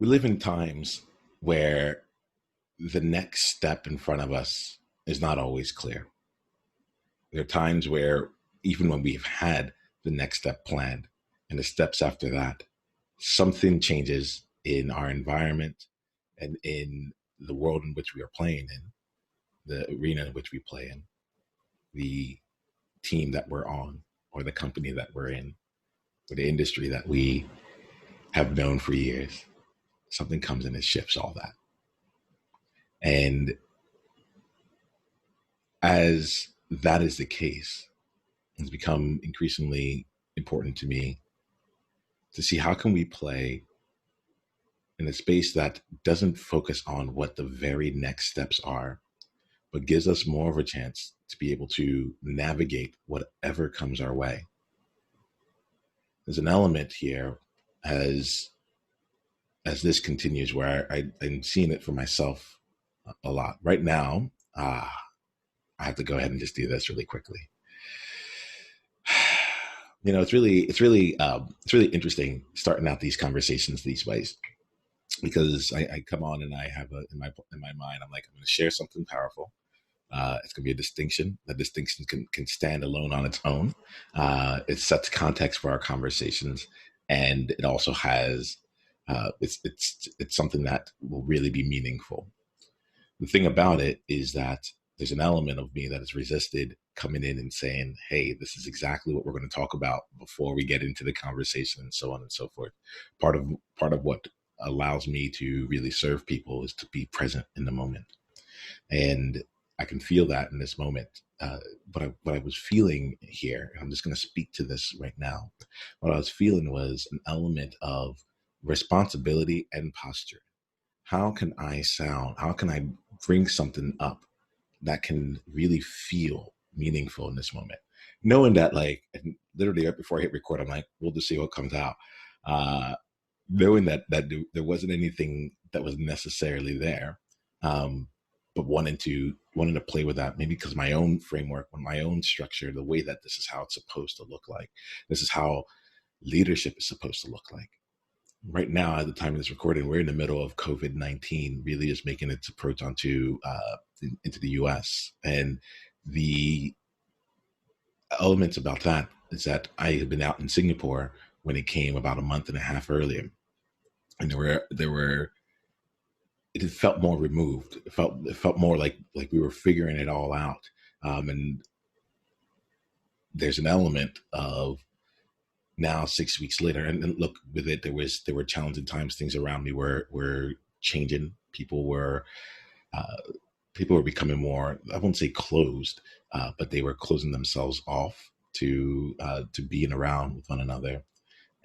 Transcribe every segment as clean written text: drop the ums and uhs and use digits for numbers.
We live in times where the next step in front of us is not always clear. There are times where, even when we've had the next step planned and the steps after that, something changes in our environment and in the world in which we are playing in, the arena in which we play in, the team that we're on, or the company that we're in, or the industry that we have known for years. Something comes and it shifts all that. And as that is the case, it's become increasingly important to me to see how can we play in a space that doesn't focus on what the very next steps are, but gives us more of a chance to be able to navigate whatever comes our way. There's an element here as this continues where I'm seeing it for myself a lot. Right now, I have to go ahead and just do this really quickly. You know, it's really interesting starting out these conversations these ways, because I come on and I have in my mind, I'm like, I'm going to share something powerful. It's going to be a distinction. That distinction can stand alone on its own. It sets context for our conversations, and it also has it's something that will really be meaningful. The thing about it is that there's an element of me that has resisted coming in and saying, hey, this is exactly what we're going to talk about before we get into the conversation, and so on and so forth. Part of what allows me to really serve people is to be present in the moment. And I can feel that in this moment. What I was feeling here, and I'm just going to speak to this right now. What I was feeling was an element of responsibility and posture. How can I sound? How can I bring something up that can really feel meaningful in this moment? Knowing that, like, literally right before I hit record, I'm like, we'll just see what comes out. Knowing that there wasn't anything that was necessarily there, but wanting to play with that, maybe because my own framework, my own structure, the way that this is how it's supposed to look like. This is how leadership is supposed to look like. Right now, at the time of this recording, we're in the middle of COVID-19 really is making its approach into the U.S. And the elements about that is that I had been out in Singapore when it came about a month and a half earlier, and it felt more removed. It felt more like we were figuring it all out. And there's an element of now 6 weeks later, and look, with it, there were challenging times. Things around me were changing. People were becoming more, I won't say closed, but they were closing themselves off to being around with one another.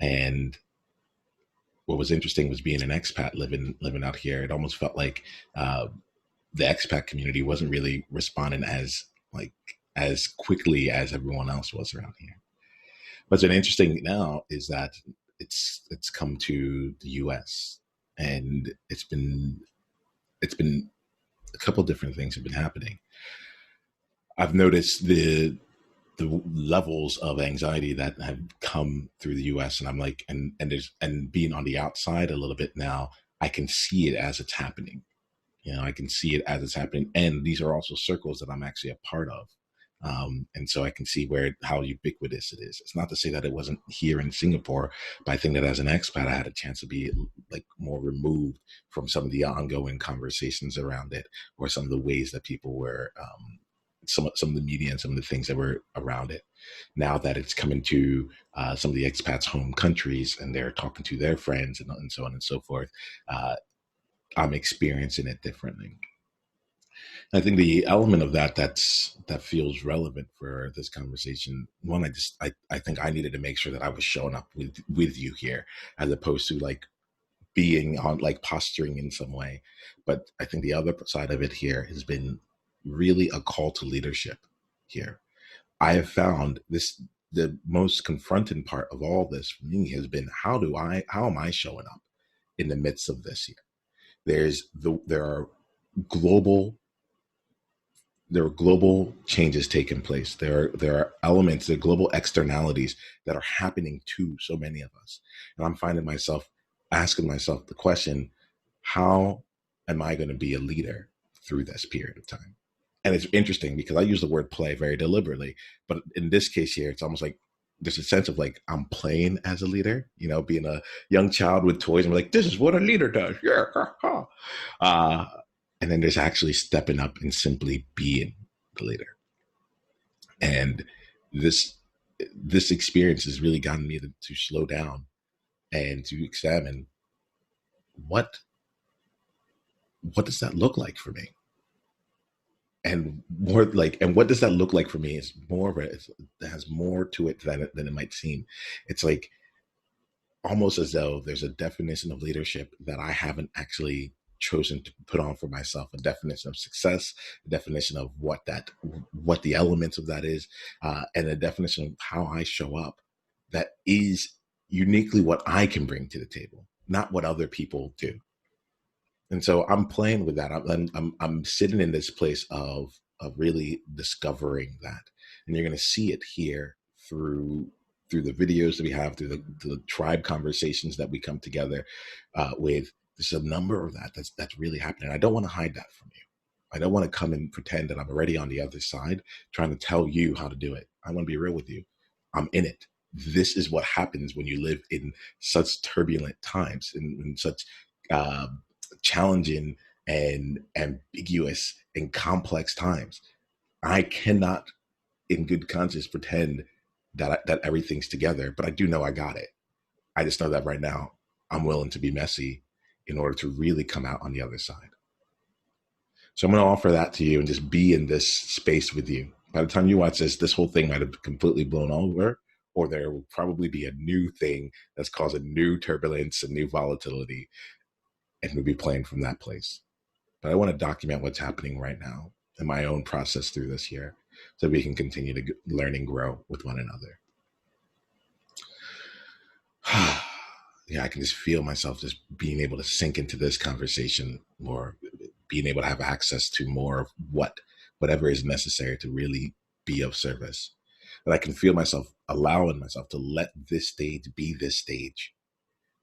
And what was interesting was being an expat living out here. It almost felt like the expat community wasn't really responding as quickly as everyone else was around here. What's been interesting now is that it's come to the U.S. and it's been a couple of different things have been happening. I've noticed the levels of anxiety that have come through the U.S. and I'm like, and being on the outside a little bit now, I can see it as it's happening. You know, I can see it as it's happening, and these are also circles that I'm actually a part of. And so I can see how ubiquitous it is. It's not to say that it wasn't here in Singapore, but I think that as an expat, I had a chance to be like more removed from some of the ongoing conversations around it, or some of the ways that people were, some of the media and some of the things that were around it. Now that it's coming to some of the expats' home countries and they're talking to their friends and so on and so forth, I'm experiencing it differently. I think the element of that feels relevant for this conversation. One, I think I needed to make sure that I was showing up with you here, as opposed to like being on, like, posturing in some way. But I think the other side of it here has been really a call to leadership here. I have found the most confronting part of all this for me has been how am I showing up in the midst of this here? There are global changes taking place. There are elements, there are global externalities that are happening to so many of us. And I'm finding myself asking myself the question, how am I going to be a leader through this period of time? And it's interesting because I use the word play very deliberately, but in this case here, it's almost like there's a sense of like I'm playing as a leader, you know, being a young child with toys and like, this is what a leader does. Yeah. Uh, and then there's actually stepping up and simply being the leader. And this experience has really gotten me to slow down and to examine what does that look like for me? And more like, and what does that look like for me is more of it has more to it than it might seem. It's like almost as though there's a definition of leadership that I haven't actually chosen to put on for myself, a definition of success, a definition of what the elements of that is, and a definition of how I show up that is uniquely what I can bring to the table, not what other people do. And so I'm playing with that. I'm sitting in this place of really discovering that, and you're going to see it here through the videos that we have, through the tribe conversations that we come together with. There's a number of that's really happening. I don't want to hide that from you. I don't want to come and pretend that I'm already on the other side trying to tell you how to do it. I want to be real with you. I'm in it. This is what happens when you live in such turbulent times, in such challenging and ambiguous and complex times. I cannot, in good conscience, pretend that everything's together, but I do know I got it. I just know that right now I'm willing to be messy in order to really come out on the other side. So I'm going to offer that to you and just be in this space with you. By the time you watch this whole thing might have completely blown over, or there will probably be a new thing that's causing new turbulence and new volatility, and we'll be playing from that place. But I want to document what's happening right now in my own process through this year so we can continue to learn and grow with one another. Yeah, I can just feel myself just being able to sink into this conversation, or being able to have access to more of whatever is necessary to really be of service. But I can feel myself allowing myself to let this stage be this stage,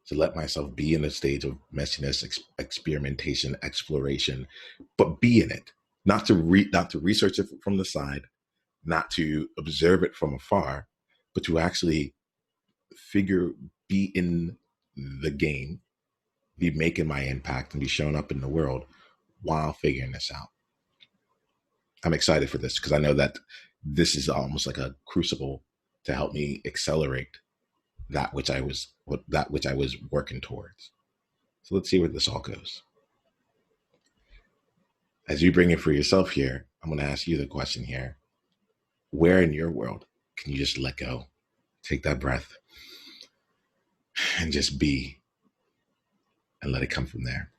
to let myself be in a stage of messiness, experimentation, exploration, but be in it, not to research it from the side, not to observe it from afar, but to actually be in the game, be making my impact, and be showing up in the world while figuring this out. I'm excited for this because I know that this is almost like a crucible to help me accelerate that which I was working towards. So let's see where this all goes. As you bring it for yourself here, I'm going to ask you the question here. Where in your world can you just let go, take that breath, and just be, and let it come from there?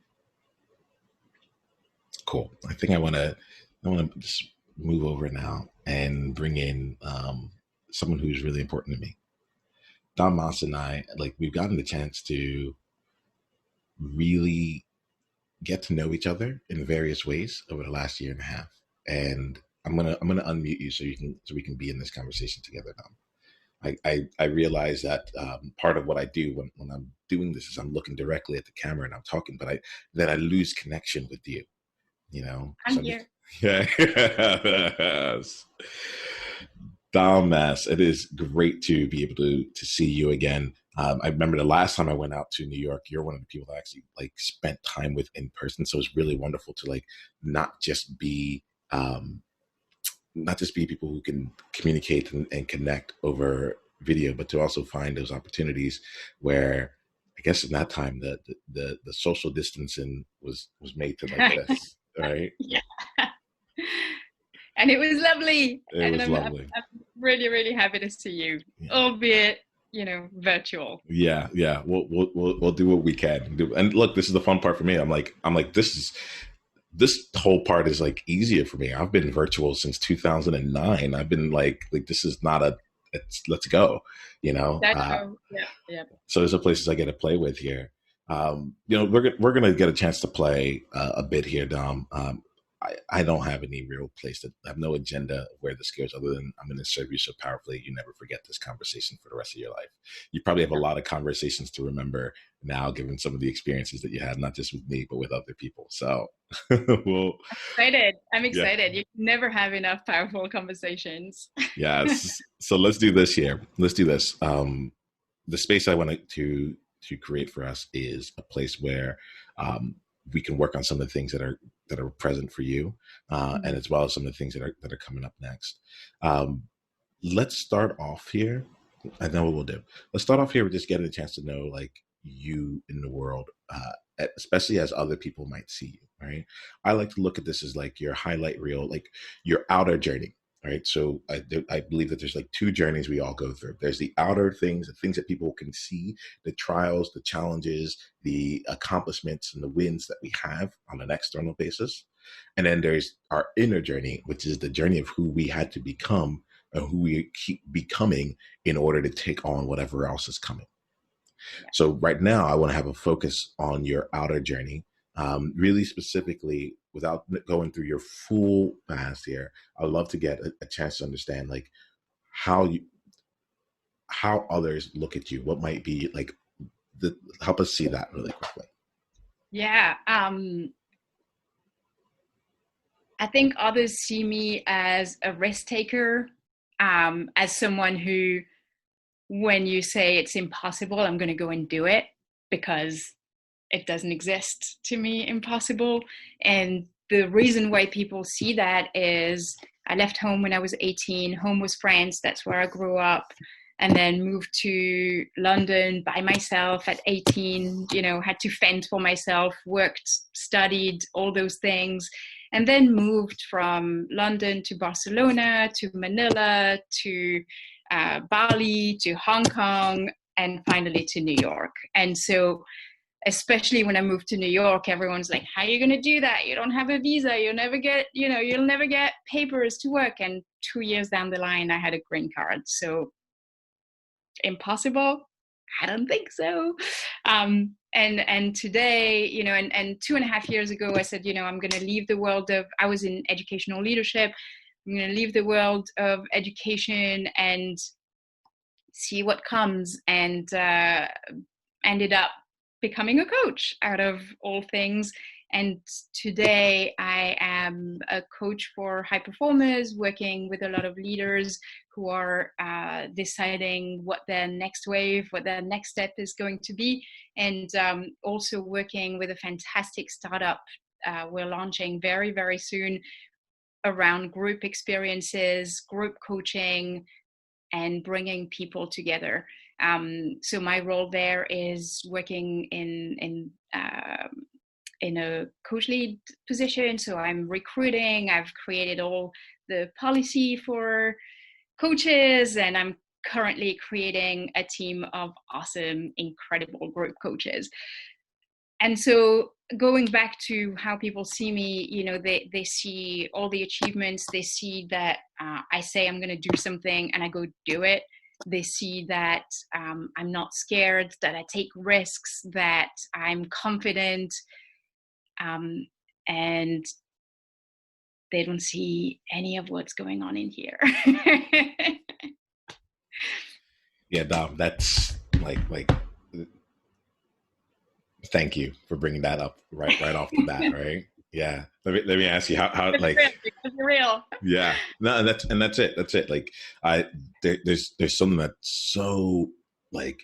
Cool. I think I want to just move over now and bring in someone who's really important to me. Don Moss and I, we've gotten the chance to really get to know each other in various ways over the last year and a half. And I'm gonna unmute you so we can be in this conversation together now. I realize that part of what I do when I'm doing this is I'm looking directly at the camera and I'm talking, but I lose connection with you. You know, I'm here. Yes. Dalmas, it is great to be able to see you again. I remember the last time I went out to New York, you're one of the people that I actually spent time with in person. So it's really wonderful to not just be people who can communicate and connect over video, but to also find those opportunities where I guess in that time the social distancing was made to this, right? Yeah. And it was lovely. Lovely. I'm really, really happy to see you, albeit, virtual. Yeah. We'll do what we can do. And look, this is the fun part for me. I'm like, this whole part is easier for me. I've been virtual since 2009. I've been this is not let's go, Yeah. So there's places I get to play with here. We're going to get a chance to play a bit here, Dom. I don't have any real place to, I have no agenda of where this goes other than I'm going to serve you so powerfully you never forget this conversation for the rest of your life. You probably have a lot of conversations to remember now, given some of the experiences that you had, not just with me, but with other people. So we'll, Excited. I'm yeah, excited. You can never have enough powerful conversations. yes. So let's do this here. Let's do this. The space I wanted to create for us is a place where we can work on some of the things that are present for you, and as well as some of the things that are coming up next. Let's start off here. I know what we'll do. Let's start off here with just getting a chance to know like you in the world, especially as other people might see you. Right. I like to look at this as like your highlight reel, like your outer journey. Right. So I believe that there's like two journeys we all go through. There's the outer things, the things that people can see, the trials, the challenges, the accomplishments and the wins that we have on an external basis. And then there's our inner journey, which is the journey of who we had to become and who we keep becoming in order to take on whatever else is coming. So right now, I want to have a focus on your outer journey, really specifically, without going through your full past here. I'd love to get a chance to understand like how you, how others look at you. What might be like help us see that really quickly. Yeah. I think others see me as a risk taker, as someone who, when you say it's impossible, I'm going to go and do it because it doesn't exist to me, impossible. And the reason why people see that is I left home when I was 18. Home was France. That's where I grew up. And then moved to London by myself at 18, had to fend for myself, worked, studied, all those things. And then moved from London to Barcelona, to Manila, to Bali, to Hong Kong, and finally to New York. And so, especially when I moved to New York, everyone's like, how are you going to do that? You don't have a visa. You'll never get papers to work. And 2 years down the line, I had a green card. So impossible? I don't think so. And today, and 2.5 years ago, I said, I'm going to leave the world of, I was in educational leadership. I'm going to leave the world of education and see what comes, and ended up becoming a coach out of all things. And today I am a coach for high performers, working with a lot of leaders who are deciding what their next wave, what their next step is going to be. And also working with a fantastic startup we're launching very, very soon around group experiences, group coaching, and bringing people together. So my role there is working in a coach lead position. So I'm recruiting. I've created all the policy for coaches, and I'm currently creating a team of awesome, incredible group coaches. And so going back to how people see me, they see all the achievements. They see that I say I'm going to do something and I go do it. They see that I'm not scared, that I take risks, that I'm confident, and they don't see any of what's going on in here. Yeah, Dom, that's like thank you for bringing that up right off the bat, right? Yeah. Let me ask you how It's like real. It's real. yeah. No, that's it. That's it. Like there's something that's so like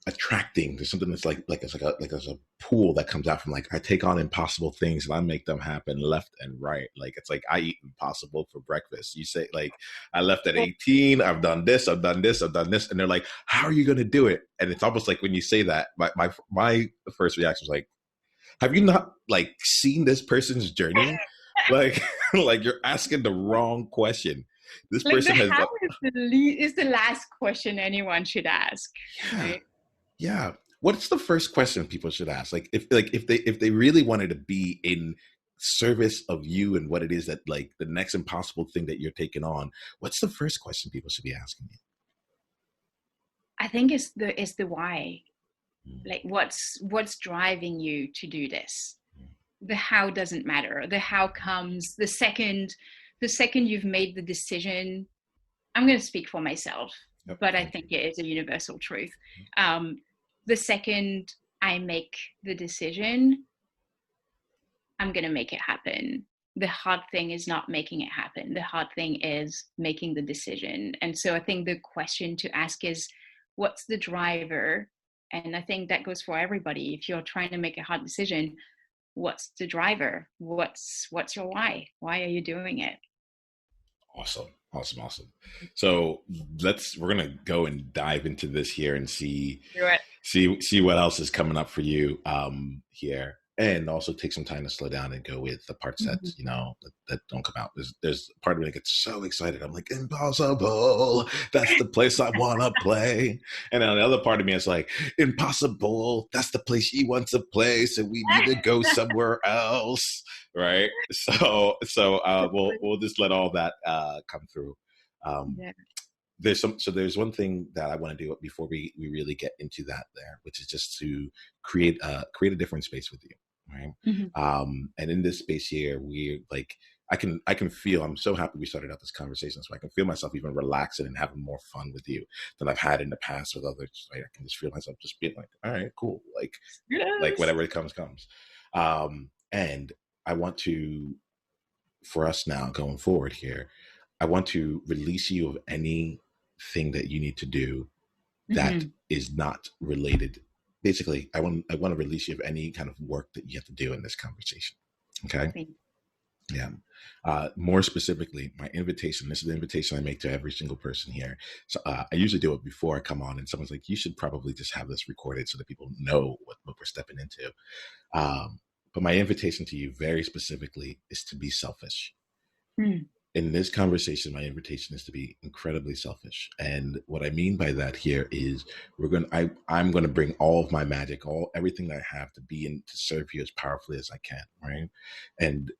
attracting. There's something that's like it's like there's a pool that comes out from like I take on impossible things and I make them happen left and right. Like it's like I eat impossible for breakfast. You say like I left at 18, I've done this, I've done this, I've done this, and they're like, how are you gonna do it? And it's almost like when you say that, my first reaction was like, have you not like seen this person's journey? Like like you're asking the wrong question. This Like the person has how is the last question anyone should ask, yeah. right? Yeah. What's the first question people should ask? Like if they really wanted to be in service of you and what it is that like the next impossible thing that you're taking on, what's the first question people should be asking you? I think it's the why. Like what's driving you to do this? the how doesn't matter. The how comes the second you've made the decision. I'm going to speak for myself, Yep. but I think it is a universal truth. The second I make the decision, I'm going to make it happen. The hard thing is not making it happen. The hard thing is making the decision. And so I think the question to ask is, what's the driver? And I think that goes for everybody. If you're trying to make a hard decision, what's the driver? What's your why? Why are you doing it? Awesome. So we're gonna go and dive into this here and see what else is coming up for you here, and also take some time to slow down and go with the parts that that don't come out. There's a part of me that gets so excited. I'm like, impossible. That's the place I want to play. And then the other part of me is like, impossible. That's the place she wants to play. So we need to go somewhere else, right? So we'll just let all that come through. There's one thing that I want to do before we really get into that there, which is just to create a different space with you, right? And in this space here, we like I can feel, I'm so happy we started out this conversation, so I can feel myself even relaxing and having more fun with you than I've had in the past with others. Right? I can just feel myself just being like, all right, cool, like whatever it comes. And I want to, for us now going forward here, I want to release you of anything that you need to do that is not related. Basically, I want to release you of any kind of work that you have to do in this conversation. Okay. Yeah. More specifically, my invitation, this is the invitation I make to every single person here. So I usually do it before I come on, and someone's like, you should probably just have this recorded so that people know what we're stepping into. But my invitation to you very specifically is to be selfish. In this conversation, my invitation is to be incredibly selfish. And what I mean by that here is I'm going to bring all of my magic, everything that I have to be in to serve you as powerfully as I can. Right. And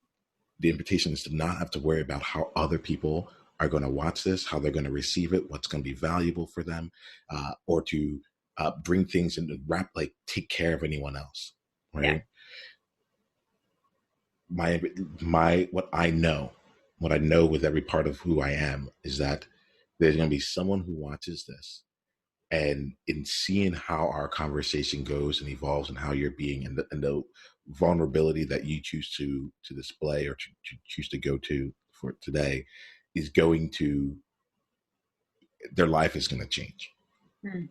the invitation is to not have to worry about how other people are going to watch this, how they're going to receive it, what's going to be valuable for them, or to bring things into take care of anyone else. Right. Yeah. What I know with every part of who I am is that there's going to be someone who watches this, and in seeing how our conversation goes and evolves and how you're being and the vulnerability that you choose to display or to choose to go to for today is going to, their life is going to change. Right.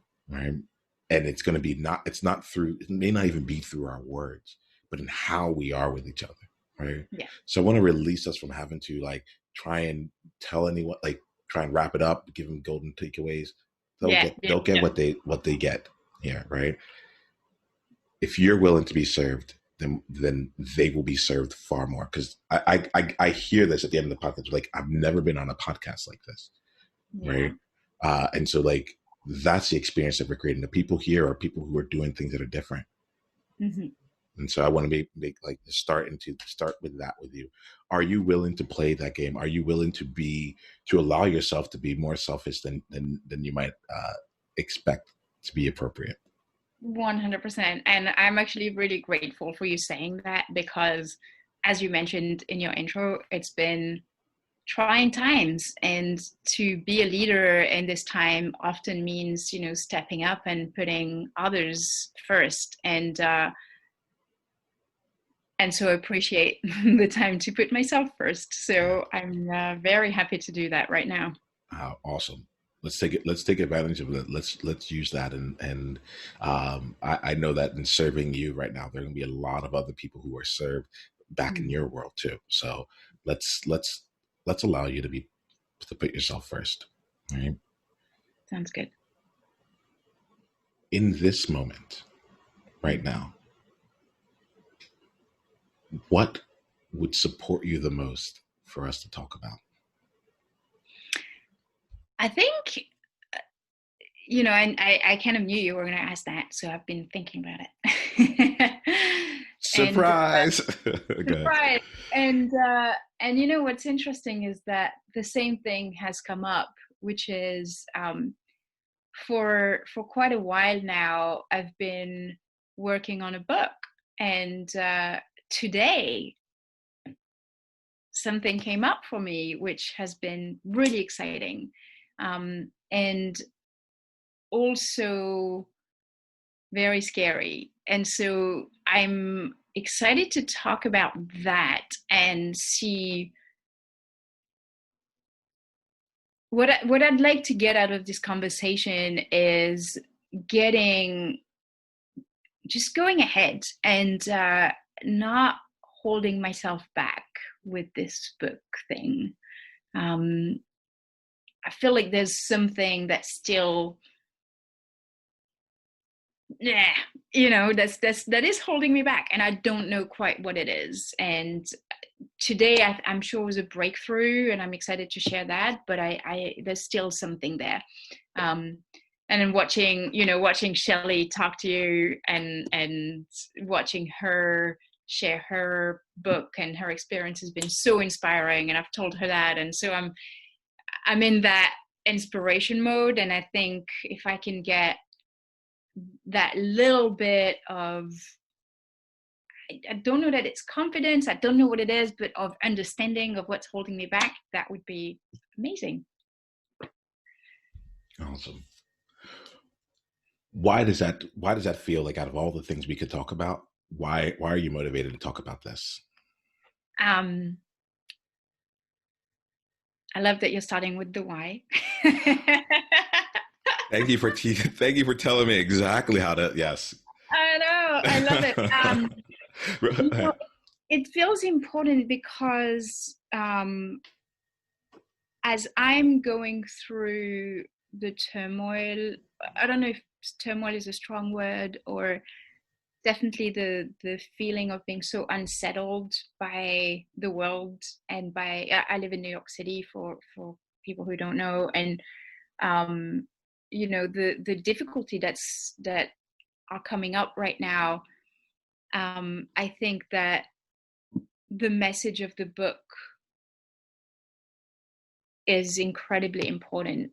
And it's going to be it may not even be through our words, but in how we are with each other. Right. Yeah. So I want to release us from having to try and tell anyone, try and wrap it up, give them golden takeaways. They'll get what they get here. Right. If you're willing to be served, then they will be served far more. Because I hear this at the end of the podcast, I've never been on a podcast like this. Yeah. Right. And so that's the experience that we're creating. The people here are people who are doing things that are different. And so I want to start with that with you. Are you willing to play that game? Are you willing to allow yourself to be more selfish than you might expect to be appropriate? 100%. And I'm actually really grateful for you saying that, because as you mentioned in your intro, it's been trying times, and to be a leader in this time often means, stepping up and putting others first. And so I appreciate the time to put myself first. So I'm very happy to do that right now. Awesome. Let's take advantage of it. Let's use that. And I know that in serving you right now, there are going to be a lot of other people who are served back in your world too. So let's allow you to put yourself first. Right? Sounds good. In this moment, right now, what would support you the most for us to talk about? I think, and I kind of knew you were going to ask that, so I've been thinking about it. Surprise! Surprise! And what's interesting is that the same thing has come up, which is for quite a while now, I've been working on a book, and today, something came up for me, which has been really exciting. And also very scary. And so I'm excited to talk about that and see what I'd like to get out of this conversation is just going ahead and not holding myself back with this book thing. I feel like there's something that's still, that is holding me back, and I don't know quite what it is. And today I'm sure was a breakthrough, and I'm excited to share that, but I there's still something there. And then watching Shelley talk to you and watching her share her book and her experience has been so inspiring, and I've told her that, and so I'm in that inspiration mode. And I think if I can get that little bit of, I don't know that it's confidence, I don't know what it is, but of understanding of what's holding me back, that would be amazing. Awesome. Why does that feel like, out of all the things we could talk about, why are you motivated to talk about this? I love that you're starting with the why. Thank you for telling me exactly how to. Yes. I know. I love it. It feels important because as I'm going through the turmoil, I don't know if turmoil is a strong word, or definitely the feeling of being so unsettled by the world and I live in New York City for people who don't know, and the difficulty that are coming up right now. I think that the message of the book is incredibly important,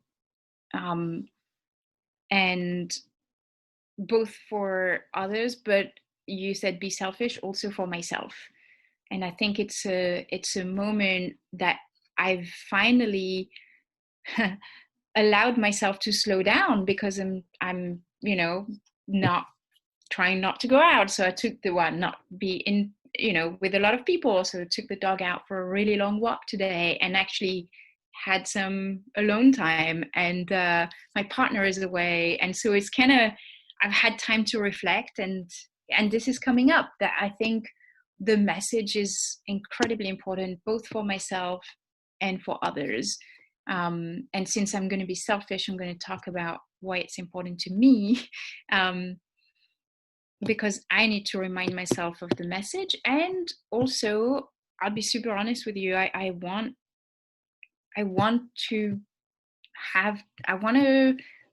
and both for others, but you said be selfish, also for myself. And I think it's a moment that I've finally allowed myself to slow down, because I'm not trying not to go out. So I took not be in with a lot of people. So took the dog out for a really long walk today, and actually had some alone time, and my partner is away, and so it's kind of, I've had time to reflect, and this is coming up, that I think the message is incredibly important, both for myself and for others. And since I'm going to be selfish, I'm going to talk about why it's important to me, because I need to remind myself of the message. And also, I'll be super honest with you, I want to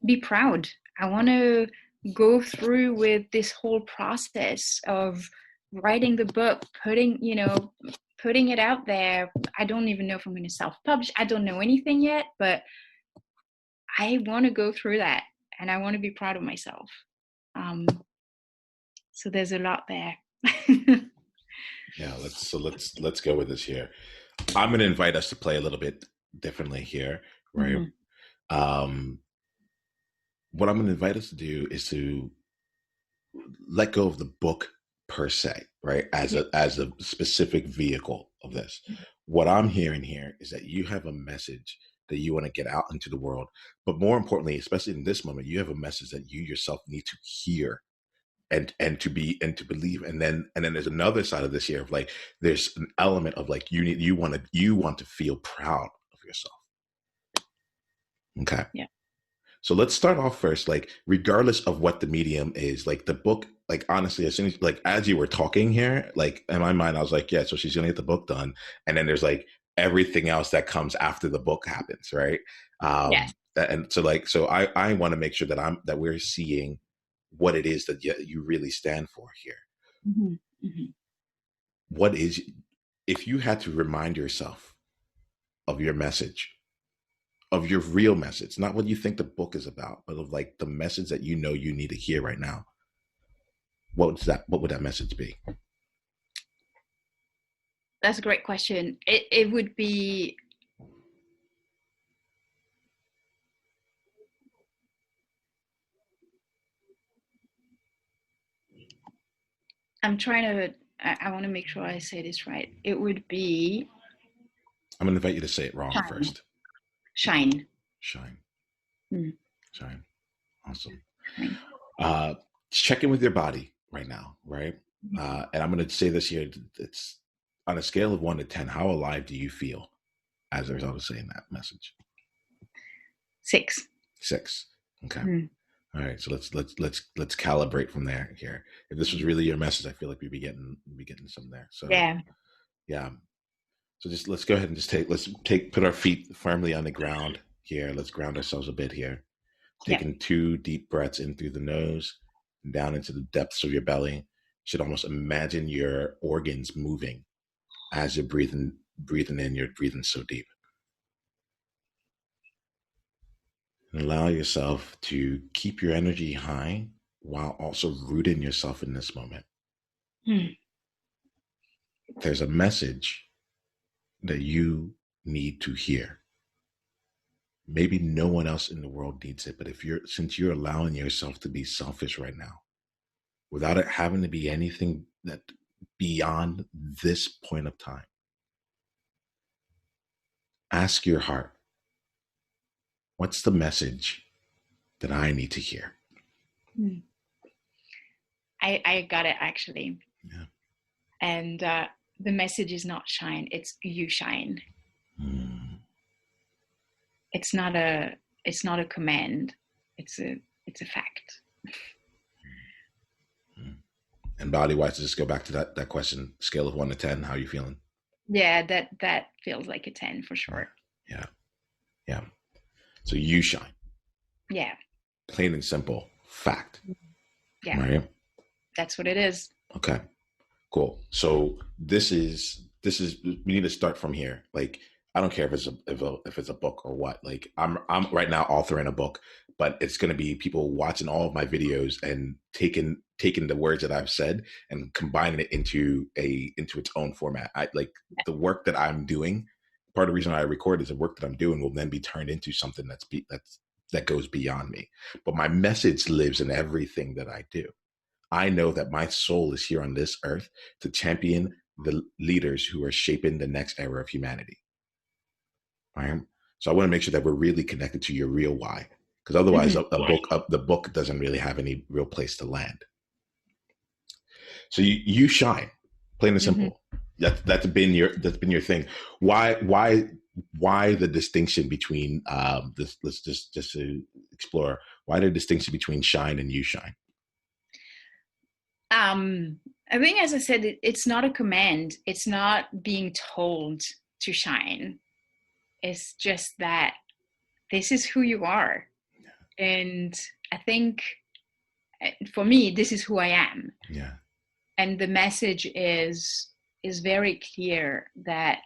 be proud. I want to go through with this whole process of writing the book, putting it out there. I don't even know if I'm going to self-publish. I don't know anything yet, but I want to go through that, and I want to be proud of myself. So there's a lot there. Yeah, let's go with this here. I'm going to invite us to play a little bit differently here, right? Mm-hmm. What I'm going to invite us to do is to let go of the book per se, right? As a specific vehicle of this. What I'm hearing here is that you have a message that you want to get out into the world, but more importantly, especially in this moment, you have a message that you yourself need to hear and to believe. And then there's another side of this here of like, there's an element of like, you want to feel proud of yourself. Okay. Yeah. So let's start off first, like, regardless of what the medium is, like the book, like, honestly, as soon as, like, as you were talking here, like, in my mind, I was like, yeah, so she's going to get the book done. And then there's like everything else that comes after the book happens. Right. Yes. And so I want to make sure that we're seeing what it is that you really stand for here. Mm-hmm. Mm-hmm. What is, if you had to remind yourself of your message, of your real message, not what you think the book is about, but of like the message that you need to hear right now, what would that message be? That's a great question. It would be, I'm trying to, I want to make sure I say this right. It would be I'm going to invite you to say it wrong shine. first. Shine. Shine. Mm. Shine. Awesome. Shine. Check in with your body right now, right? And I'm going to say this here. It's on a scale of 1 to 10. How alive do you feel as a result of saying that message? 6. 6. Okay. Mm. All right. So let's calibrate from there here. If this was really your message, I feel like we'd be getting some there. So yeah. So just let's go ahead and just put our feet firmly on the ground here. Let's ground ourselves a bit here. Taking 2 deep breaths in through the nose and down into the depths of your belly. You should almost imagine your organs moving as you're breathing in. You're breathing so deep. And allow yourself to keep your energy high while also rooting yourself in this moment. There's a message that you need to hear. Maybe no one else in the world needs it, but since you're allowing yourself to be selfish right now, without it having to be anything that beyond this point of time, ask your heart, what's the message that I need to hear? I got it, actually. Yeah. And the message is not shine, it's you shine. It's not a command. It's a fact. And body-wise, just go back to that question, scale of 1 to 10, how are you feeling? Yeah, that feels like a 10 for sure. Yeah. So you shine. Yeah. Plain and simple, fact. Yeah. Right? That's what it is. Okay, cool. So this is we need to start from here. Like, I don't care if it's a book or what. Like, I'm right now authoring a book, but it's going to be people watching all of my videos and taking the words that I've said and combining it into its own format. The work that I'm doing. Part of the reason I record is the work that I'm doing will then be turned into something that goes beyond me. But my message lives in everything that I do. I know that my soul is here on this earth to champion the leaders who are shaping the next era of humanity. Right? So I want to make sure that we're really connected to your real why, because otherwise the book doesn't really have any real place to land. So you shine, plain and simple. That's been your thing. Why the distinction between this? Let's just to explore why the distinction between shine and you shine. I think, as I said, it's not a command. It's not being told to shine. It's just that this is who you are. And I think for me, this is who I am. Yeah. And the message is very clear that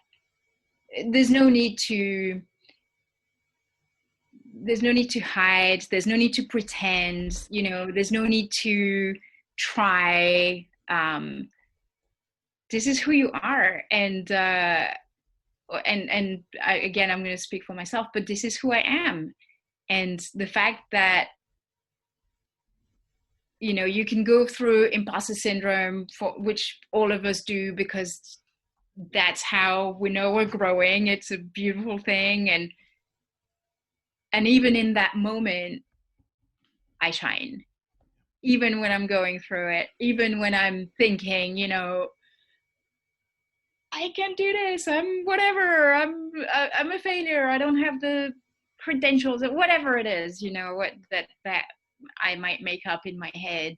there's no need to hide. There's no need to pretend, there's no need to try. This is who you are. And again, I'm going to speak for myself, but this is who I am. And the fact that, you can go through imposter syndrome, for which all of us do, because that's how we know we're growing. It's a beautiful thing. And even in that moment, I shine. Even when I'm going through it, even when I'm thinking, I can't do this. I'm whatever. I'm a failure. I don't have the credentials, or whatever it is, what that I might make up in my head.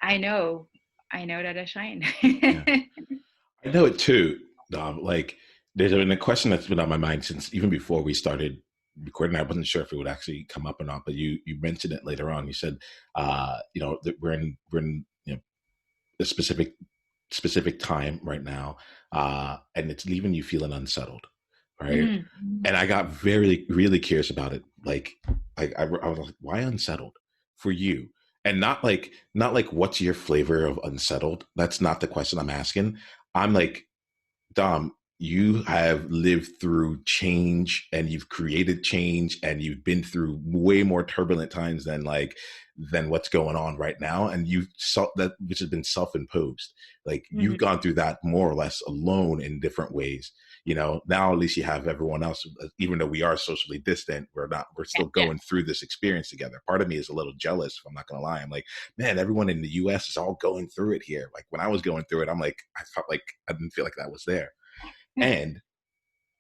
I know that I shine. Yeah. I know it too. Like, there's been a question that's been on my mind since even before we started recording. I wasn't sure if it would actually come up or not, but you mentioned it later on. You said, that we're in a specific time right now, and it's leaving you feeling unsettled, right? Mm-hmm. And I got really curious about it. I was like, why unsettled for you? And not like what's your flavor of unsettled? That's not the question I'm asking. I'm like, Dom, you have lived through change and you've created change and you've been through way more turbulent times than what's going on right now. And you've saw that, which has been self-imposed. Like you've Mm-hmm. gone through that more or less alone in different ways. You know, now at least you have everyone else, even though we are socially distant, we're Yeah, still yeah, going through this experience together. Part of me is a little jealous, if I'm not going to lie. I'm like, man, everyone in the US is all going through it here. Like when I was going through it, I'm like, I felt like I didn't feel like that was there. And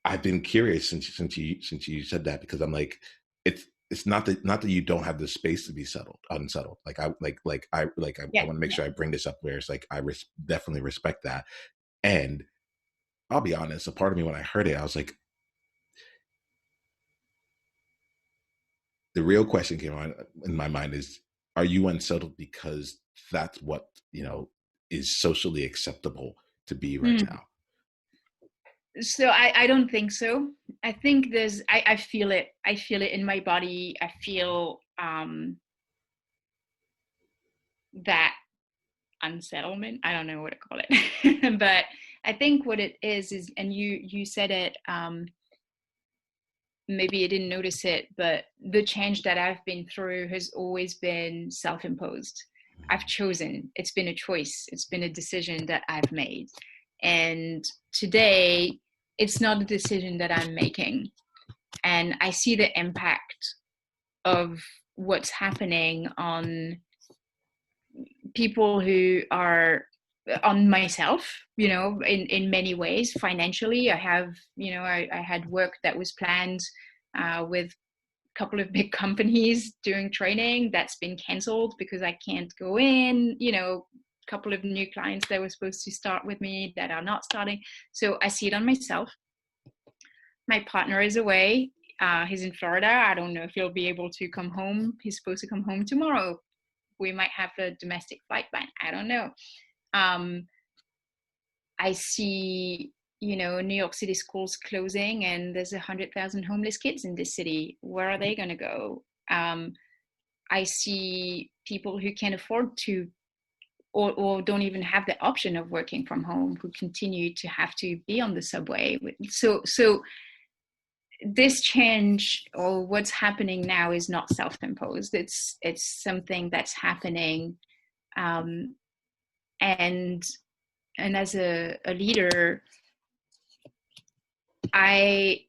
I've been curious since you said that, because I'm like, it's not that you don't have the space to be unsettled. I yeah, want to make yeah. sure I bring this up where it's like definitely respect that. And I'll be honest, a part of me when I heard it, I was like, the real question came on in my mind is, are you unsettled because that's what, you know, is socially acceptable to be right Mm. now? So I don't think so. I think I feel it. I feel it in my body. I feel that unsettlement. I don't know what to call it. But I think what it is, and you said it, maybe I didn't notice it, but the change that I've been through has always been self-imposed. I've chosen. It's been a choice. It's been a decision that I've made. And today, it's not a decision that I'm making. And I see the impact of what's happening on people who are on myself, you know, in many ways. Financially, I have, you know, I had work that was planned with a couple of big companies doing training that's been canceled because I can't go in, you know, a couple of new clients that were supposed to start with me that are not starting. So I see it on myself. My partner is away. He's in Florida. I don't know if he'll be able to come home. He's supposed to come home tomorrow. We might have a domestic flight ban. I don't know. Um, I see, you know, New York City schools closing, and there's 100,000 homeless kids in this city. Where are they going to go? I see people who can't afford to, or don't even have the option of working from home, who continue to have to be on the subway. So this change, or what's happening now, is not self-imposed. It's something that's happening, um, and as a leader, I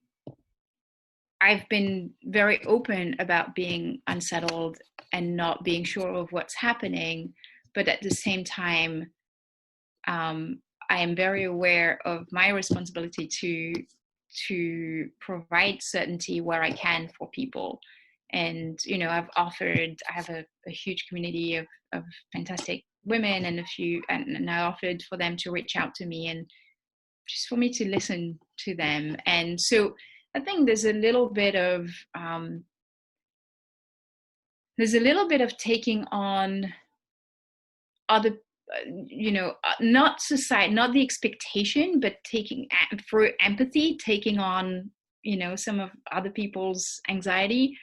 I've been very open about being unsettled and not being sure of what's happening, but at the same time, I am very aware of my responsibility to provide certainty where I can for people. And you know, I have a huge community of fantastic women, and I offered for them to reach out to me and just for me to listen to them. And so I think there's a little bit of taking on other, you know, not society, not the expectation, but taking through empathy, taking on, you know, some of other people's anxiety.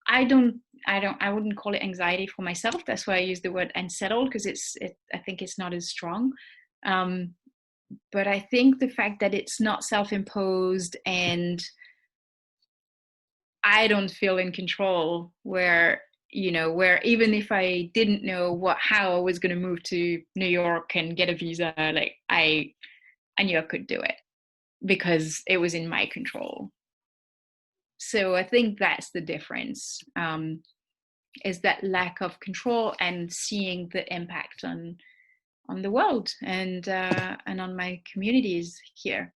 I wouldn't call it anxiety for myself. That's why I use the word unsettled, because I think it's not as strong. Um, but I think the fact that it's not self-imposed, and I don't feel in control, where, you know, where even if I didn't know how I was going to move to New York and get a visa, like I knew I could do it because it was in my control. So I think that's the difference, is that lack of control and seeing the impact on the world and on my communities here.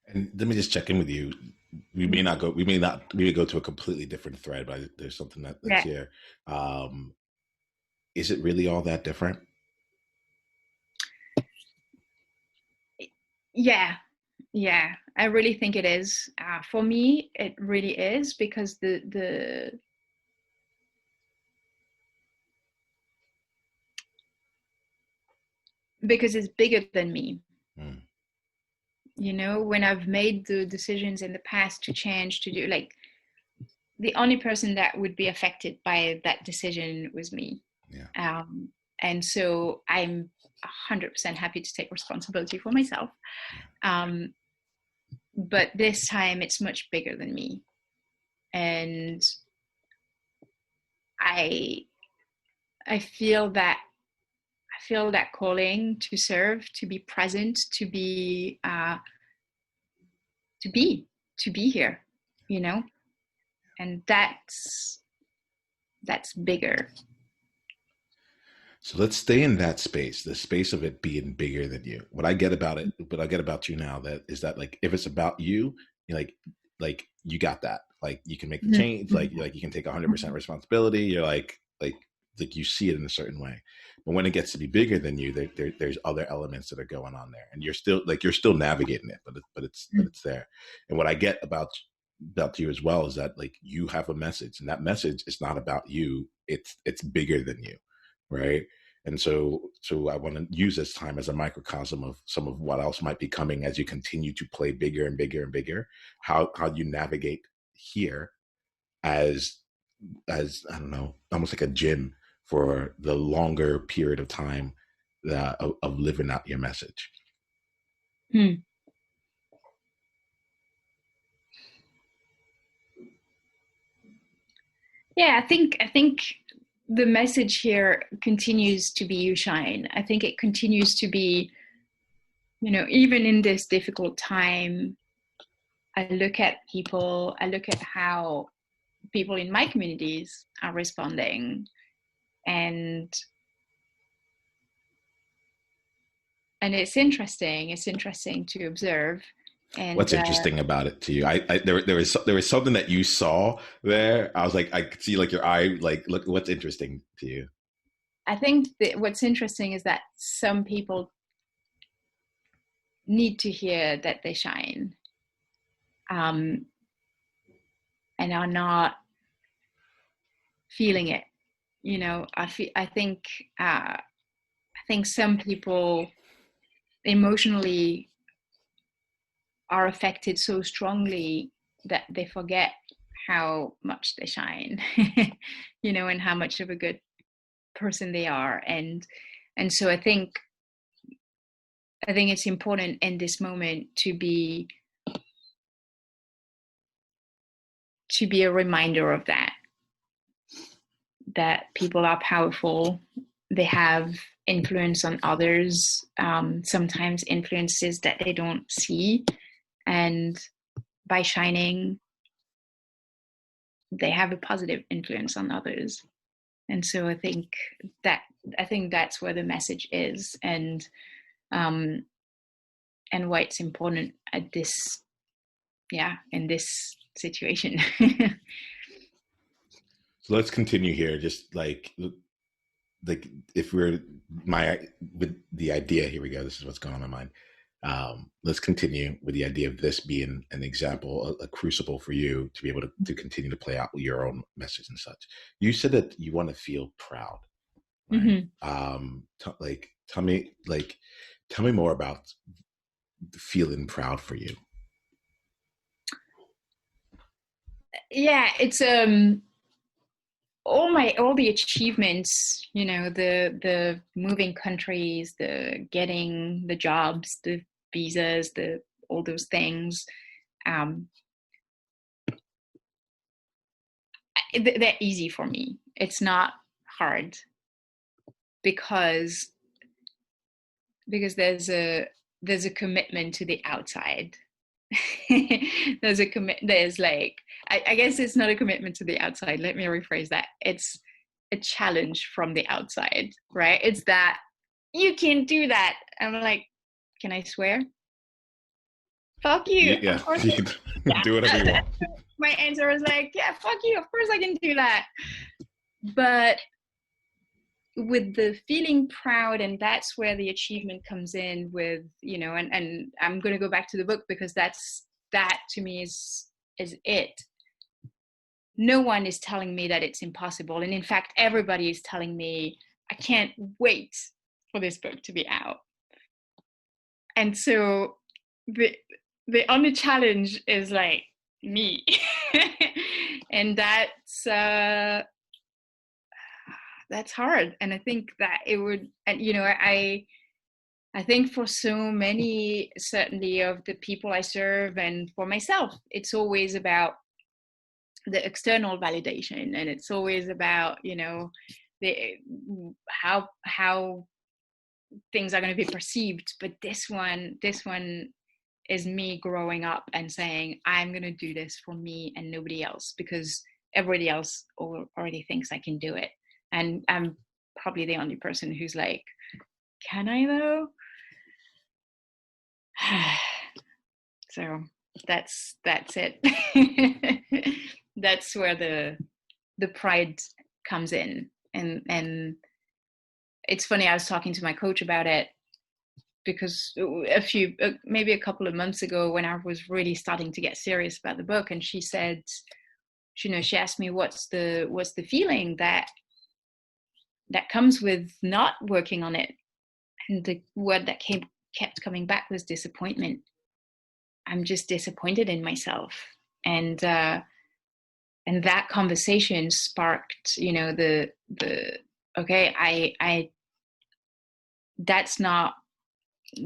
And let me just check in with you. We may go to a completely different thread, but there's something that's Yeah, here. Is it really all that different? yeah, yeah. I really think it is. For me, it really is, because because it's bigger than me. Mm. You know, when I've made the decisions in the past to change, to do, like, the only person that would be affected by that decision was me. Yeah. And so I'm 100% happy to take responsibility for myself. But this time it's much bigger than me. And I feel that calling to serve, to be present, to be here, you know, and that's bigger. So let's stay in that space, the space of it being bigger than you. What I get about you now that is that, like, if it's about you, you're like you got that. Like, you can make the change, like you can take 100% responsibility. You're like you see it in a certain way. But when it gets to be bigger than you, there's other elements that are going on there, and you're still navigating it, but it's there. And what I get about you as well is that, like, you have a message, and that message is not about you. It's bigger than you, right? And so I want to use this time as a microcosm of some of what else might be coming as you continue to play bigger and bigger and bigger. How you navigate here as I don't know, almost like a gym for the longer period of time of living out your message. Yeah, I think the message here continues to be you shine. I think it continues to be, you know, even in this difficult time, I look at people, I look at how people in my communities are responding, and it's interesting to observe. And what's interesting about it to you? There was something that you saw there. I was like, I could see, like, your eye, like, look, what's interesting to you? I think that what's interesting is that some people need to hear that they shine, and are not feeling it. You know, I think some people emotionally are affected so strongly that they forget how much they shine, you know, and how much of a good person they are. And so I think it's important in this moment to be a reminder of that people are powerful. They have influence on others, sometimes influences that they don't see. And by shining, they have a positive influence on others. And so I think that's where the message is, and why it's important at this, in this situation. So let's continue here. Just like if we're with the idea, here we go. This is what's going on in my mind. Let's continue with the idea of this being an example, a crucible for you to be able to continue to play out your own message and such. You said that you want to feel proud, right? Tell me more about feeling proud for you. Yeah, it's all the achievements, you know, the moving countries, the getting the jobs, the visas, all those things, they're easy for me. It's not hard because there's a commitment to the outside. There's like, I guess it's not a commitment to the outside. Let me rephrase that. It's a challenge from the outside, right? It's that you can do that. I'm like, can I swear? Fuck you. Yeah. Of course. Do whatever you want. My answer is like, yeah, fuck you. Of course I can do that. But with the feeling proud, and that's where the achievement comes in with, you know, and I'm going to go back to the book because that to me is it. No one is telling me that it's impossible. And in fact, everybody is telling me, I can't wait for this book to be out. And so the only challenge is like me. And that's hard. And I think that it would, and I think for so many, certainly of the people I serve and for myself, it's always about the external validation, and it's always about, the how things are going to be perceived. But this one is me growing up and saying, I'm going to do this for me and nobody else, because everybody else already thinks I can do it. And I'm probably the only person who's like, can I though? So that's it. That's where the pride comes in. And it's funny, I was talking to my coach about it, because maybe a couple of months ago, when I was really starting to get serious about the book, and she said, she asked me, what's the feeling that comes with not working on it? And the word that kept coming back was disappointment. I'm just disappointed in myself. And that conversation sparked, the okay, I that's not,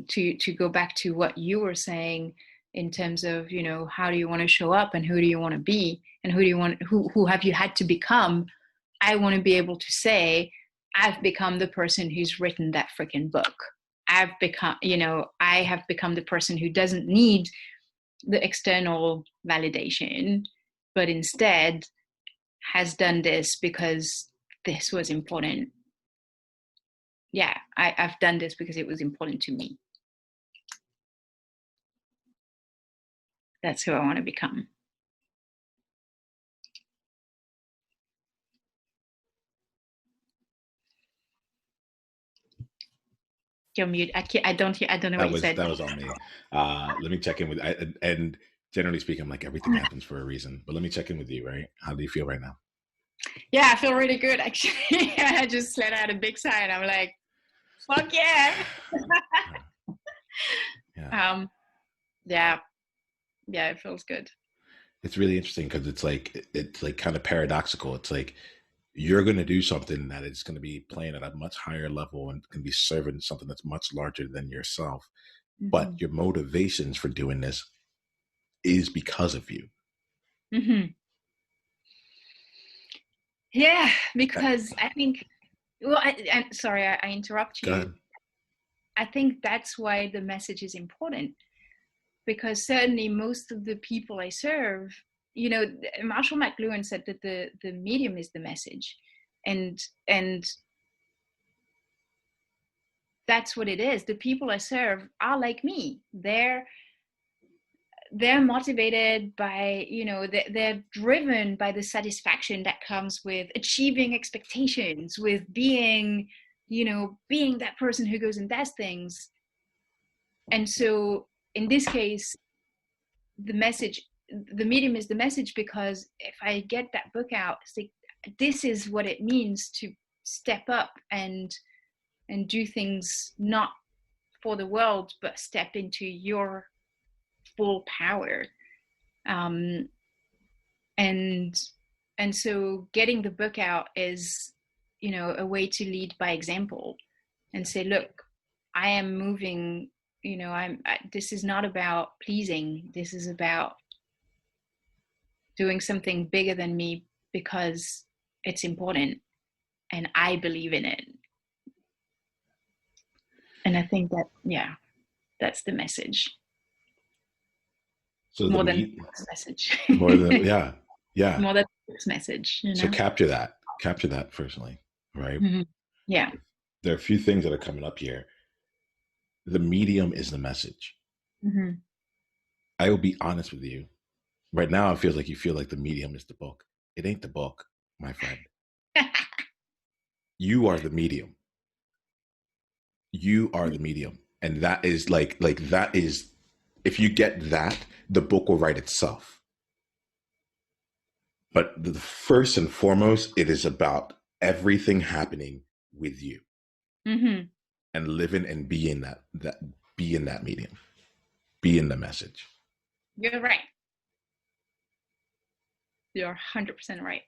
to go back to what you were saying in terms of, how do you want to show up, and who do you want to be, and who have you had to become? I want to be able to say, I've become the person who's written that freaking book. I have become the person who doesn't need the external validation, but instead has done this because this was important. Yeah, I've done this because it was important to me. That's who I want to become. You're mute. I don't know what you said. That was on me. Let me check in with, and generally speaking, like, everything happens for a reason, but let me check in with you, right? How do you feel right now? Yeah, I feel really good, actually. I just let out a big sigh, and I'm like, fuck yeah. Yeah, it feels good. It's really interesting, because it's like kind of paradoxical. It's like, you're going to do something that is going to be playing at a much higher level and can be serving something that's much larger than yourself. Mm-hmm. But your motivations for doing this is because of you. Mm-hmm. Yeah, because I think, well, I'm sorry, I interrupt you. Go ahead. I think that's why the message is important, because certainly most of the people I serve, Marshall McLuhan said that the medium is the message, and that's what it is. The people I serve are like me. They're motivated by, they're driven by the satisfaction that comes with achieving expectations, with being that person who goes and does things. And so in this case, the medium is the message, because if I get that book out, it's like, this is what it means to step up and do things not for the world, but step into your full power. And so getting the book out is, a way to lead by example and say, look, I am moving, this is not about pleasing. This is about doing something bigger than me, because it's important and I believe in it. And I think that, that's the message. So more than the message. More than, yeah. More than this message. So capture that personally, right? Mm-hmm. Yeah. There are a few things that are coming up here. The medium is the message. Mm-hmm. I will be honest with you. Right now, it feels like you feel like the medium is the book. It ain't the book, my friend. You are the medium. You are the medium. And that is like that is, if you get that, the book will write itself. But the first and foremost, it is about everything happening with you. Mm-hmm. And living and be in that medium. Be in the message. You're right. You're 100% right.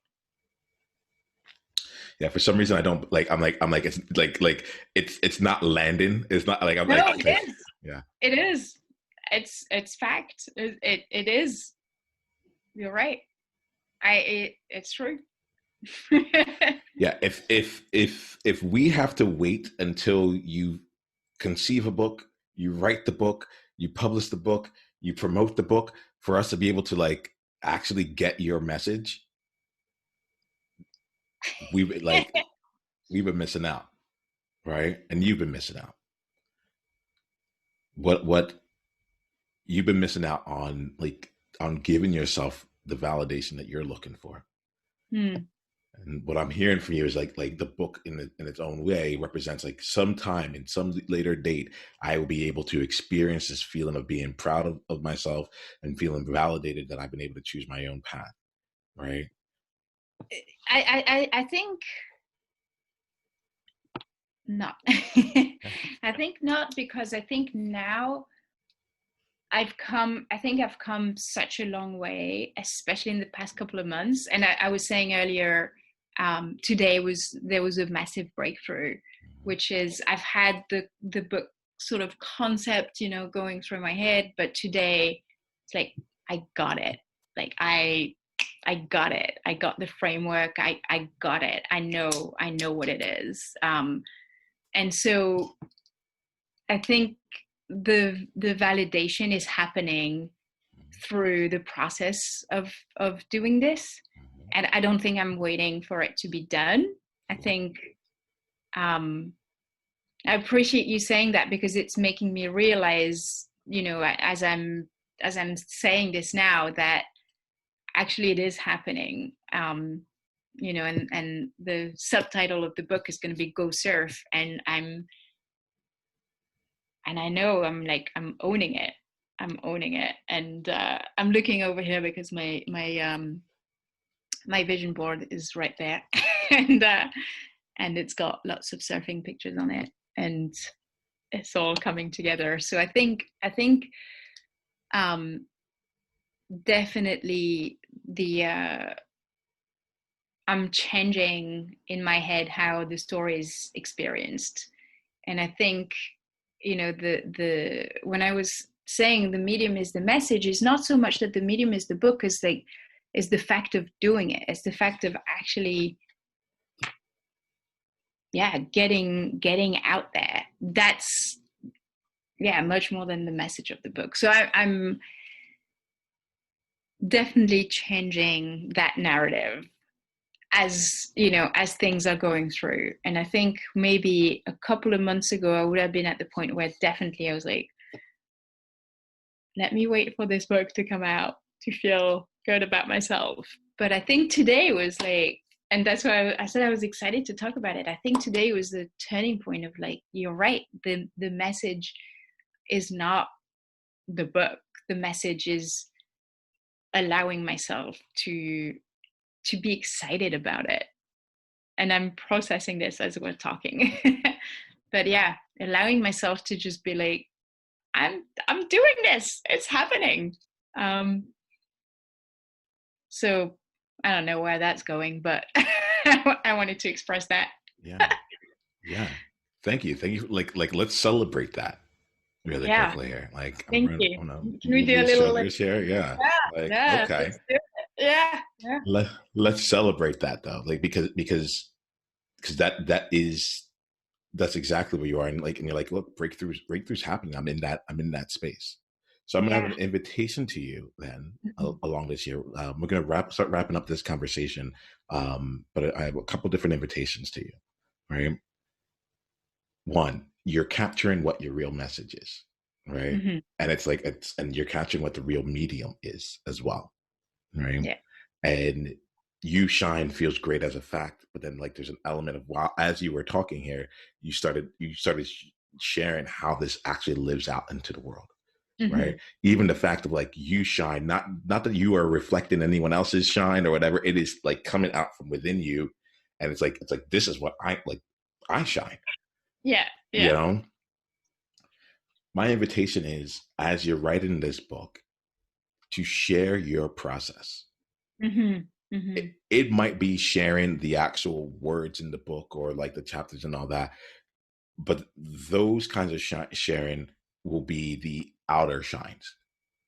Yeah, for some reason I don't like. I'm like it's it's not landing. It's not like I'm No, like it is. yeah. It is. It's fact. It is. You're right. It's true. Yeah, if we have to wait until you conceive a book, you write the book, you publish the book, you promote the book for us to be able to like actually get your message, we've been missing out, right? And you've been missing out. What you've been missing out on, like on giving yourself the validation that you're looking for. Hmm. And what I'm hearing from you is like the book in its own way represents like sometime in some later date, I will be able to experience this feeling of being proud of myself and feeling validated that I've been able to choose my own path. Right. I think not. I think not, because I think now I think I've come such a long way, especially in the past couple of months. And I was saying earlier, there was a massive breakthrough, which is I've had the book sort of concept, going through my head, but today it's like I got it. Like I got it. I got the framework. I got it. I know what it is. And so I think the validation is happening through the process of doing this, and I don't think I'm waiting for it to be done. I think I appreciate you saying that, because it's making me realize, as I'm saying this now, that actually it is happening. And the subtitle of the book is going to be Go Surf, and I know I'm owning it. I'm owning it, and I'm looking over here because my vision board is right there, and it's got lots of surfing pictures on it, and it's all coming together. So I think definitely I'm changing in my head how the story is experienced, and I think the when I was saying the medium is the message, is not so much that the medium is the book, is the fact of doing it. It's the fact of actually getting out there. That's much more than the message of the book. So I'm definitely changing that narrative as things are going through. And I think maybe a couple of months ago I would have been at the point where definitely I was like, let me wait for this book to come out to feel good about myself. But I think today was like, and that's why I said I was excited to talk about it. I think today was the turning point of like, you're right. The message is not the book. The message is allowing myself to be excited about it. And I'm processing this as we're talking. But yeah, allowing myself to just be like, I'm doing this. It's happening. So I don't know where that's going, but I wanted to express that. Yeah. Yeah. Thank you. Thank you. Like let's celebrate that really Yeah. quickly here. Like Thank I'm you. gonna Can we move do a these little? shoulders here. Yeah. Like Yeah. okay. Let's do it. Yeah. Yeah. Let's celebrate that though. Like because that's exactly where you are. And you're like, look, breakthroughs happening. I'm in that space. So I'm gonna have Yeah. an invitation to you then Mhm. along this year. We're gonna start wrapping up this conversation. But I have a couple different invitations to you. Right. One, you're capturing what your real message is, right? Mhm. And and you're capturing what the real medium is as well, right? Yeah. And you shine feels great as a fact, but then like there's an element of, while as you were talking here, you started sharing how this actually lives out into the world, right? Mhm. Even the fact of like you shine, not that you are reflecting anyone else's shine or whatever, it is like coming out from within you, and it's like this is what I shine, Yeah. you Yeah. know. My invitation is, as you're writing this book, to share your process, Mhm. it might be sharing the actual words in the book or like the chapters and all that, but those kinds of sharing will be the outer shines.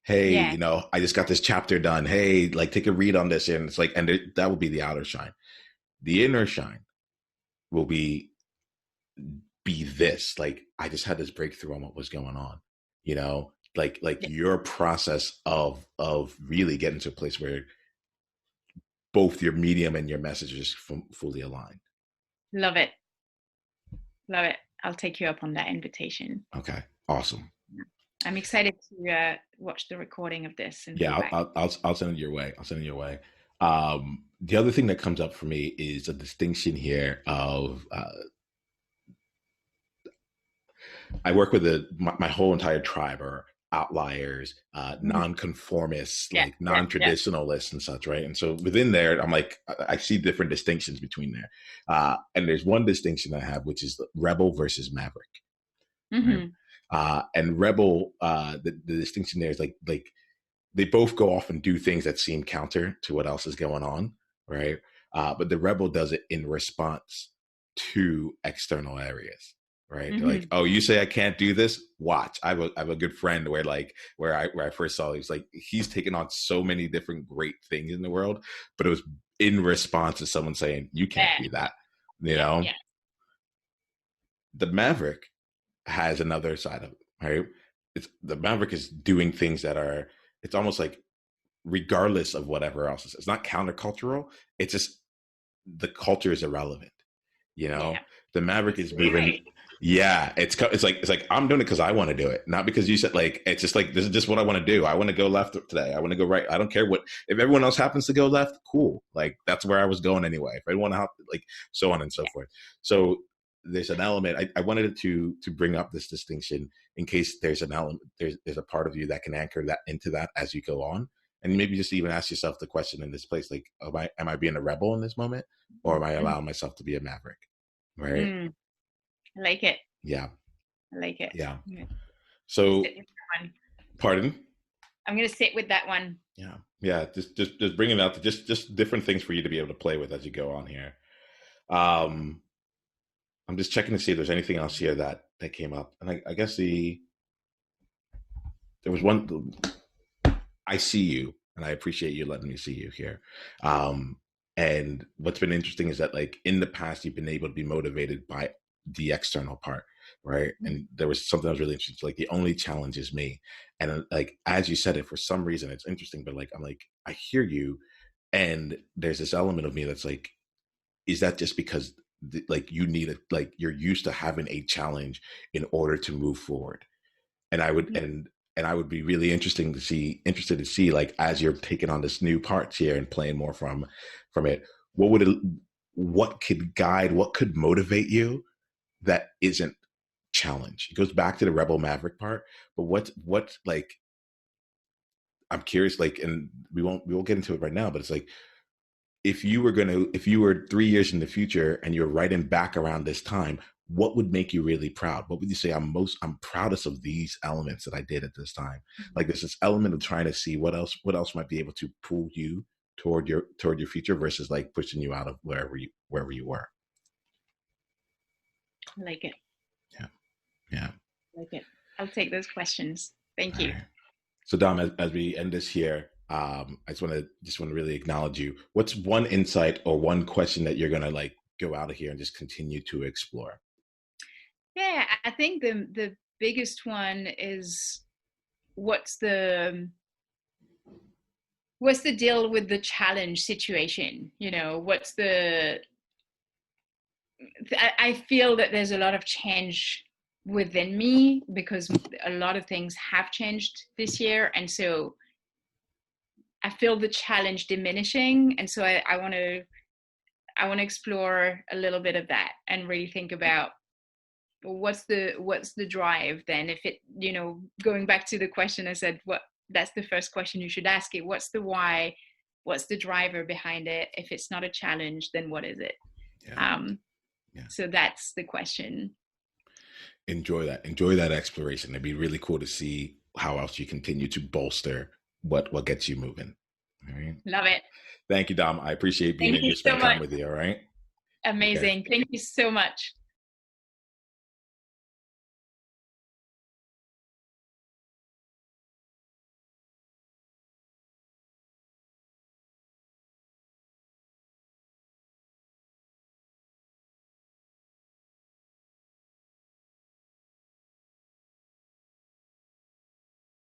Hey, Yeah. I just got this chapter done. Hey, like take a read on this. And it's like, and that will be the outer shine. The inner shine will be this, like, I just had this breakthrough on what was going on, like Yeah. your process of really getting to a place where both your medium and your message is fully aligned. Love it. Love it. I'll take you up on that invitation. Okay. Awesome. I'm excited to watch the recording of this and Yeah, feedback. I'll send it your way. I'll send it your way. The other thing that comes up for me is a distinction here of I work with my whole entire tribe are outliers, nonconformists, Yeah. like non-traditionalists and such, right? And so within there, I'm like, I see different distinctions between there. And there's one distinction I have, which is the rebel versus maverick. Right? And rebel, the distinction there is like they both go off and do things that seem counter to what else is going on, right? But the rebel does it in response to external areas, right? They're like, oh, you say I can't do this? Watch. I have a good friend where I first saw, he was like, he's taken on so many different great things in the world, but it was in response to someone saying, you can't do that, Yeah. The maverick has another side of it, right? The maverick is doing things that are, it's almost like regardless of whatever else. It's not countercultural. It's just the culture is irrelevant. The maverick is moving. Right. Yeah, it's like I'm doing it because I want to do it, not because you said. Like, it's just like, this is just what I want to do. I want to go left today. I want to go right. I don't care if everyone else happens to go left. Cool. Like, that's where I was going anyway. If I want to, like, so on and so forth. So there's an element. I wanted to bring up this distinction in case there's an element. There's a part of you that can anchor that into that as you go on. And maybe just even ask yourself the question in this place, like, am I being a rebel in this moment, or am I allowing myself to be a maverick? Right. I like it. Yeah. I like it. Yeah. So, pardon? I'm going to sit with that one. Yeah. Yeah. Just bringing out just different things for you to be able to play with as you go on here. I'm just checking to see if there's anything else here that came up. And I guess there was one, I see you, and I appreciate you letting me see you here. And what's been interesting is that, like, in the past, you've been able to be motivated by the external part, right? And there was something that was really interesting. Like, the only challenge is me. And like, as you said it, for some reason, it's interesting, but like, I'm like, I hear you. And there's this element of me that's like, is that just because like you need it, like you're used to having a challenge in order to move forward? And I would, and I would be really interested to see, like, as you're taking on this new parts here and playing more from it, what could motivate you that isn't challenge? It goes back to the rebel maverick part, but what like, I'm curious, like, and we won't get into it right now, but it's like, if you were 3 years in the future and you're writing back around this time, what would make you really proud? What would you say, I'm proudest of these elements that I did at this time? Like, there's this element of trying to see what else might be able to pull you toward your future versus like pushing you out of wherever you were. I like it. Yeah. I like it. I'll take those questions. Thank you. Right. So Dom, as we end this here, I just want to really acknowledge you. What's one insight or one question that you're gonna like go out of here and just continue to explore? Yeah, I think the biggest one is what's the deal with the challenge situation? I feel that there's a lot of change within me because a lot of things have changed this year, and so I feel the challenge diminishing, and so I want to explore a little bit of that and really think about what's the drive then. If it, going back to the question I said, that's the first question you should ask it. What's the why? What's the driver behind it? If it's not a challenge, then what is it? So that's the question. Enjoy that exploration. It'd be really cool to see how else you continue to bolster what gets you moving. All right. Love it. Thank you, Dom. I appreciate being Thank able you to so spend time much. with you. All right. Okay. Amazing. Thank you so much.